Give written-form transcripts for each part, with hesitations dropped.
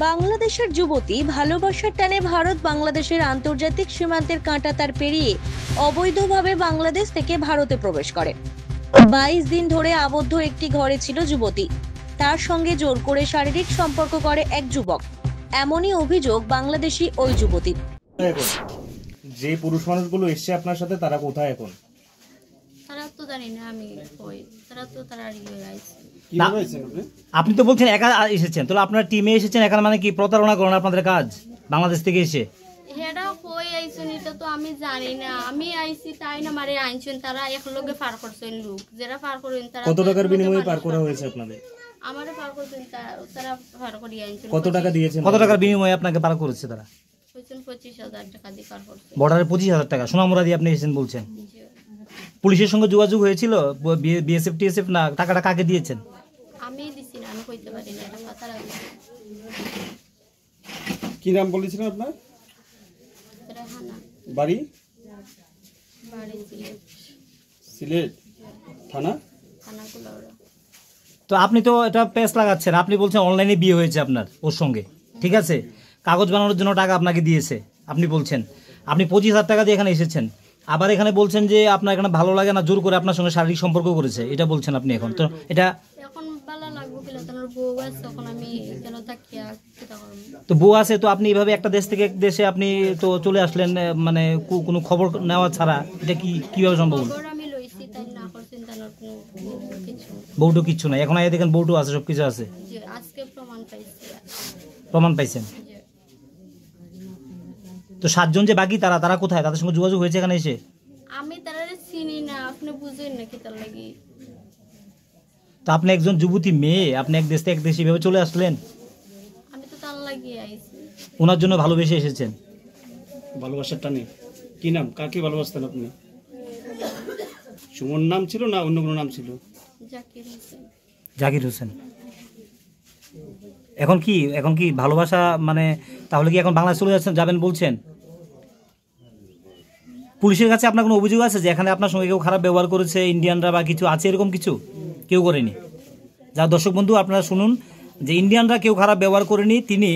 বাংলাদেশের যুবতী ভালোবাসার টানে ভারত বাংলাদেশের আন্তর্জাতিক সীমান্তের কাঁটাতার পেরিয়ে অবৈধভাবে বাংলাদেশ থেকে ভারতে প্রবেশ করে। 22 দিন ধরে আবদ্ধ একটি ঘরে ছিল যুবতী। তার সঙ্গে জোর করে শারীরিক সম্পর্ক করে এক যুবক, এমনই অভিযোগ বাংলাদেশি ওই যুবতীর। যে পুরুষ মানুষগুলো এসছে আপনার সাথে, তারা কোথায় এখন? তারা তো জানি না, আমি কই তারা তো তারা আপনি তো বলছেন একা এসেছেন, তাহলে আপনার টিমে এসেছেন একা, মানে কি প্রতারণা করেন আপনাদের কাজ বাংলাদেশ থেকে এসে? হেডা কই আইছেন এটা তো আমি জানি না, আমি আইছি তাই না মারে আইছেন, তারা একলগে পার করছেন লোক, যারা পার করেন তারা। কত টাকার বিনিময়ে পার করা হয়েছে আপনাদের? আমারে পার করছেন তারা পার করে আইছেন। কত টাকা দিয়েছেন? কত টাকার বিনিময়ে আপনাকে পার করেছে তারা? কইছেন 25,000 টাকা দিয়ে পার করছে। বর্ডারে 25,000 টাকা সোনামুড়া দিয়ে আপনি এসেছেন বলছেন। পুলিশের সঙ্গে যোগাযোগ হয়েছিল? বিএসএফ টিএসএফ না, টাকাটা কাকে দিয়েছেন? আমি দিছি না, আমি কইতে পারি না, এটা তারা দিছে। কি নাম বলেছিলেন আপনার? রাহানা। বাড়ি? বাড়ি সিলেট। সিলেট থানা? থানা কুলাউড়া। তো আপনি তো এটা পেস লাগাচ্ছেন, আপনি বলছেন অনলাইনে বিয়ে হয়েছে আপনার ওর সঙ্গে, ঠিক আছে, কাগজ বানানোর জন্য টাকা আপনাকে দিয়েছে, আপনি বলছেন আপনি 25,000 টাকা দিয়ে এখানে এসেছেন, আবার এখানে বলছেন যে আপনার এখানে ভালো লাগে না, জোর করে আপনার সঙ্গে শারীরিক সম্পর্ক করেছে, এটা বলছেন আপনি এখন। তো এটা এখন ভালো লাগবে কিলা, তোমার বউ আছে, তখন আমি কেন তাকিয়া চিন্তা করব? তো বউ আছে, তো আপনি এইভাবে একটা দেশ থেকে এক দেশে আপনি তো চলে আসলেন, মানে কোনো খবর নেওয়া ছাড়া, এটা কিভাবে সম্ভব? খবর আমি লইছি তাই না, করছেন তার কোনো কিছু বউটো কিচ্ছু নাই এখন, আগে দেখেন বউটো আছে, সব কিছু আছে, যে আজকে প্রমাণ পাইছি। প্রমাণ পাইছেন? তো 7 জন যে বাকি তারা কোথায়? তাদের সঙ্গে যোগাযোগ হয়েছে এখানে এসে? আমি তারা চিনি না, আপনি বুঝেন না কি তার লাগি। তো আপনি একজন যুবতী মেয়ে, আপনি এক দেশ থেকে এক দেশে এভাবে চলে আসলেন? আমি তো তার লাগি আইছি। ওনার জন্য ভালোবেসে এসেছেন? ভালোবাসার টানে? কি নাম, কাকে ভালোবাসতেন আপনি? সুমন নাম ছিল না অন্য কোনো নাম ছিল? জাকির হোসেন। জাকির হোসেন। এখন কি ভালোবাসা, মানে তাহলে কি এখন বাংলাদেশ চলে যাবেন বলছেন? পুলিশের কাছে আপনার কোনো অভিযোগ আছে যে এখানে আপনার সঙ্গে কেউ খারাপ ব্যবহার করেছে, ইন্ডিয়ানরা বা কিছু আছে, এরকম কিছু কেউ করেনি? যা দর্শক বন্ধু আপনারা শুনুন যে ইন্ডিয়ানরা কেউ খারাপ ব্যবহার করেনি, তিনি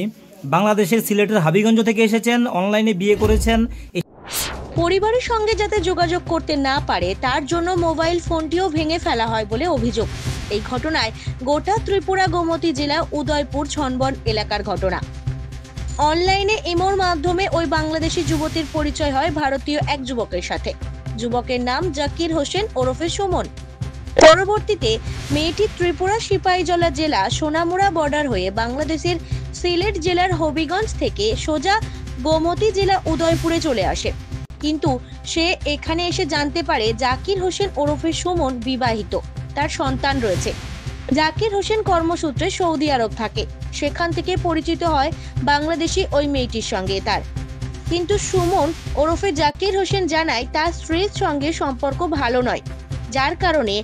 বাংলাদেশের সিলেটের হাবিগঞ্জ থেকে এসেছেন, অনলাইনে বিয়ে করেছেন। পরিবারের সঙ্গে যাতে যোগাযোগ করতে না পারে তার জন্য মোবাইল ফোনটিও ভেঙে ফেলা হয় বলে অভিযোগ। এই ঘটনায় গোটা ত্রিপুরা গোমতী জেলা উদয়পুর ছনবন এলাকার ঘটনা। অনলাইনে ইমোর মাধ্যমে ওই বাংলাদেশি যুবতীর পরিচয় হয় ভারতীয় এক যুবকের সাথে। যুবকের নাম জাকির হোসেন ওরফে সুমন। পরবর্তীতে মেয়েটি ত্রিপুরা সিপাহীজলা জেলা সোনামুড়া বর্ডার হয়ে বাংলাদেশের সিলেট জেলার হবিগঞ্জ থেকে সোজা গোমতী জেলা উদয়পুরে চলে আসে। কিন্তু সে এখানে এসে জানতে পারে জাকির হোসেন ওরফে সুমন বিবাহিত, তার সন্তান রয়েছে। জাকির হোসেন কর্মসূত্রে সৌদি আরব থাকে, সেখান থেকে পরিচিত হয় বাংলাদেশি ওই মেয়েটির সঙ্গে তার। কিন্তু সুমন ওরফে জাকির হোসেন জানায় তার স্ত্রীর সঙ্গে সম্পর্ক ভালো নয়, যার কারণে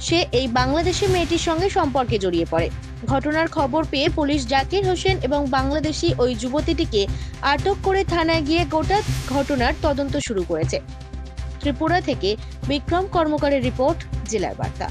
সে এই বাংলাদেশি মেয়েটির সঙ্গে সম্পর্কে জড়িয়ে পড়ে। ঘটনার খবর পেয়ে পুলিশ জাকির হোসেন এবং বাংলাদেশি ওই যুবতীটিকে আটক করে থানায় গিয়ে গোটা ঘটনার তদন্ত শুরু করেছে। ত্রিপুরা থেকে বিক্রম কর্মকারের রিপোর্ট, জেলার বার্তা।